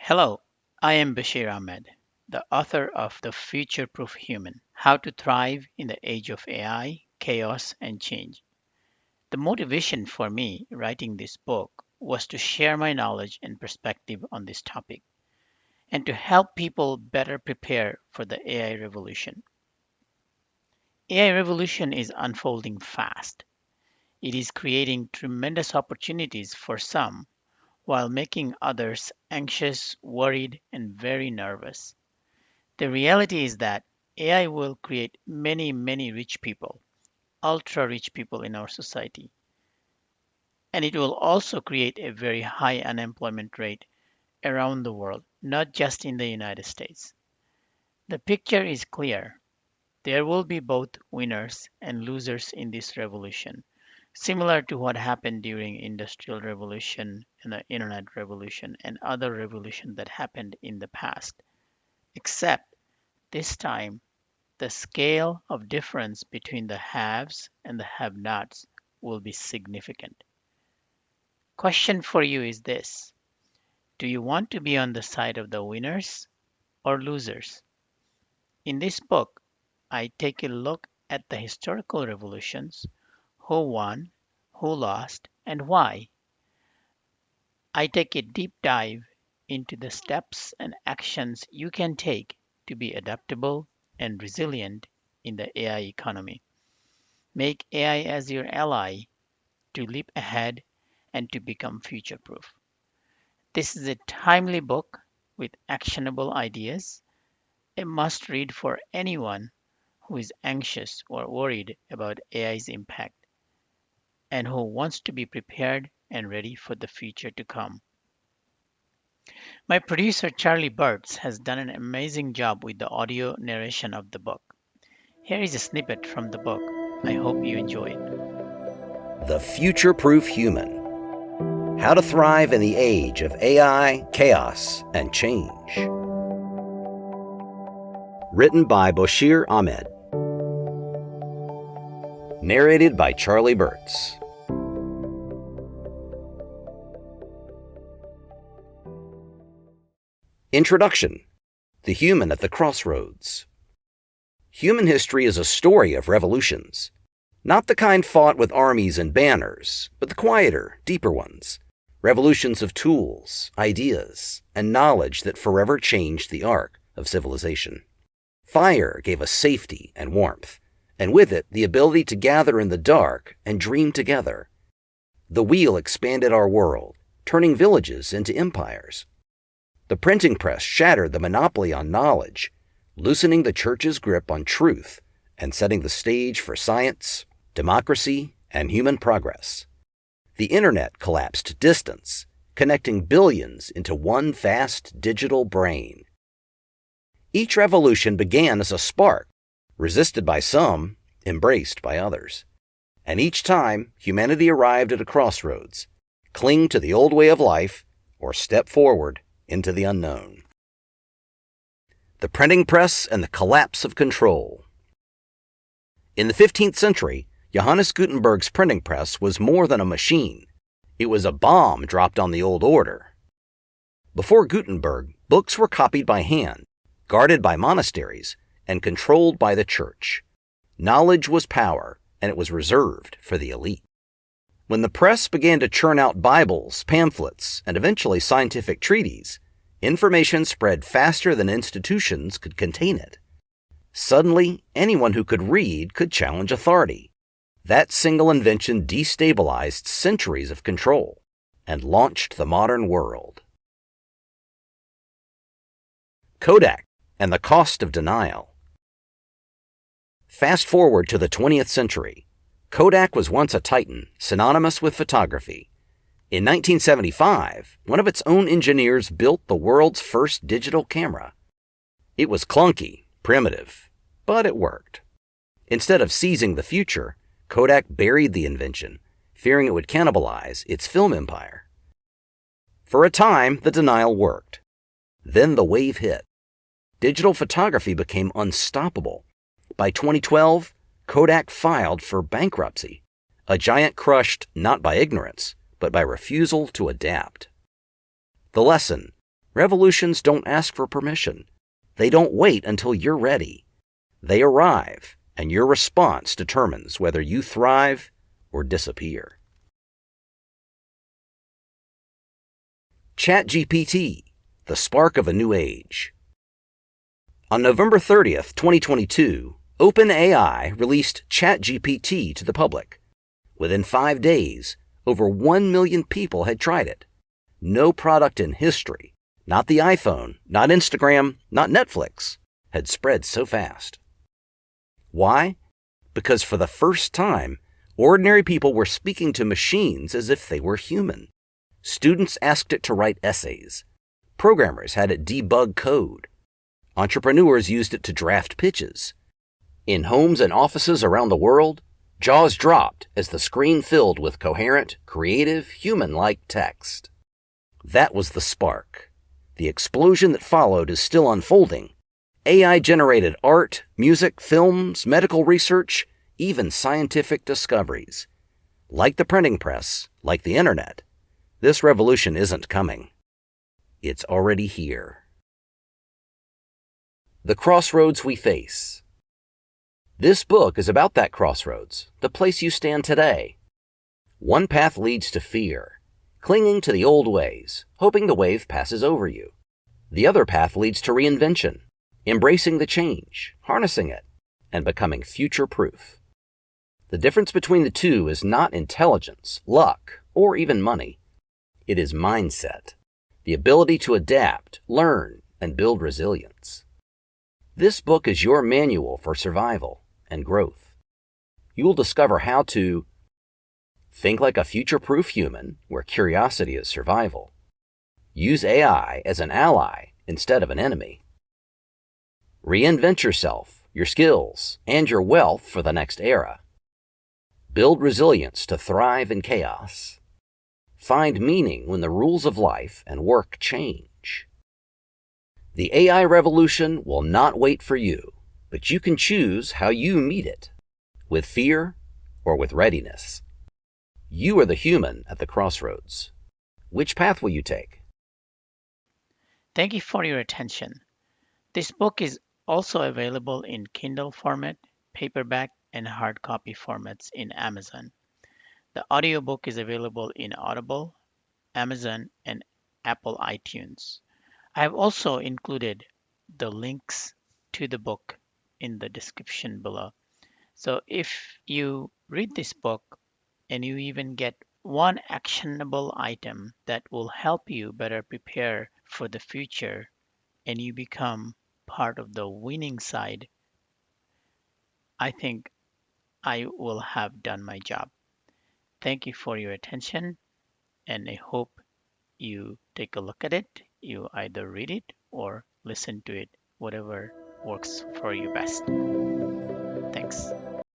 Hello, I am Bashir Ahmed, the author of The Future Proof Human: How to Thrive in the Age of AI, Chaos, and Change. The motivation for me writing this book was to share my knowledge and perspective on this topic and to help people better prepare for the AI revolution. AI revolution is unfolding fast. It is creating tremendous opportunities for some while making others anxious, worried, and very nervous. The reality is that AI will create many rich people, ultra rich people in our society, and it will also create a very high unemployment rate around the world, not just in the United States. The picture is clear. There will be both winners and losers in this revolution, similar to what happened during industrial revolution and the internet revolution and other revolutions that happened in the past. Except this time the scale of difference between the haves and the have-nots will be significant. Question for you is this: do you want to be on the side of the winners or losers? In this book, I take a look at the historical revolutions, who won, who lost, and why. I take a deep dive into the steps and actions you can take to be adaptable and resilient in the AI economy. Make AI as your ally to leap ahead and to become future proof. This is a timely book with actionable ideas, a must read for anyone who is anxious or worried about AI's impact and who wants to be prepared and ready for the future to come. My producer Charlie Burtz has done an amazing job with the audio narration of the book. Here is a snippet from the book. I hope you enjoy it. The Future Proof Human: How to Thrive in the Age of AI, Chaos, and Change. Written by Bashir Ahmed. Narrated by Charlie Burtz. Introduction: The Human at the Crossroads. Human history is a story of revolutions. Not the kind fought with armies and banners, but the quieter, deeper ones. Revolutions of tools, ideas, and knowledge that forever changed the arc of civilization. Fire gave us safety and warmth, and with it the ability to gather in the dark and dream together. The wheel expanded our world, turning villages into empires. The printing press shattered the monopoly on knowledge, loosening the church's grip on truth and setting the stage for science, democracy, and human progress. The internet collapsed distance, connecting billions into one vast digital brain. Each revolution began as a spark, resisted by some, embraced by others. And each time, humanity arrived at a crossroads: cling to the old way of life or step forward into the unknown. The printing press and the collapse of control. In the 15th century, Johannes Gutenberg's printing press was more than a machine. It was a bomb dropped on the old order. Before Gutenberg, books were copied by hand, guarded by monasteries, and controlled by the church. Knowledge was power, and it was reserved for the elite. When the press began to churn out Bibles, pamphlets, and eventually scientific treatises, information spread faster than institutions could contain it. Suddenly, anyone who could read could challenge authority. That single invention destabilized centuries of control and launched the modern world. Kodak and the Cost of Denial. Fast forward to the 20th century. Kodak was once a titan, synonymous with photography. In 1975, one of its own engineers built the world's first digital camera. It was clunky, primitive, but it worked. Instead of seizing the future, Kodak buried the invention, fearing it would cannibalize its film empire. For a time, the denial worked. Then the wave hit. Digital photography became unstoppable. By 2012, Kodak filed for bankruptcy, a giant crushed not by ignorance, but by refusal to adapt. The lesson: Revolutions don't ask for permission. They don't wait until you're ready. They arrive, and your response determines whether you thrive or disappear. ChatGPT, the spark of a new age. On November 30th, 2022, OpenAI released ChatGPT to the public. Within 5 days, over 1 million people had tried it. No product in history, not the iPhone, not Instagram, not Netflix, had spread so fast. Why? Because for the first time, ordinary people were speaking to machines as if they were human. Students asked it to write essays. Programmers had it debug code. Entrepreneurs used it to draft pitches. In homes and offices around the world, jaws dropped as the screen filled with coherent, creative, human-like text. That was the spark. The explosion that followed is still unfolding. AI-generated art, music, films, medical research, even scientific discoveries. Like the printing press, like the internet, this revolution isn't coming. It's already here. The crossroads we face. This book is about that crossroads, the place you stand today. One path leads to fear, clinging to the old ways, hoping the wave passes over you. The other path leads to reinvention, embracing the change, harnessing it, and becoming future-proof. The difference between the two is not intelligence, luck, or even money. It is mindset, the ability to adapt, learn, and build resilience. This book is your manual for survival and growth. You will discover how to think like a future-proof human where curiosity is survival. Use AI as an ally instead of an enemy. Reinvent yourself, your skills, and your wealth for the next era. Build resilience to thrive in chaos. Find meaning when the rules of life and work change. The AI revolution will not wait for you, but you can choose how you meet it, with fear or with readiness. You are the human at the crossroads. Which path will you take? Thank you for your attention. This book is also available in Kindle format, paperback, and hard copy formats in Amazon. The audiobook is available in Audible, Amazon, and Apple iTunes. I have also included the links to the book in the description below. So if you read this book and you even get one actionable item that will help you better prepare for the future and you become part of the winning side, I think I will have done my job. Thank you for your attention, and I hope you take a look at it. You either read it or listen to it, whatever works for you best. Thanks.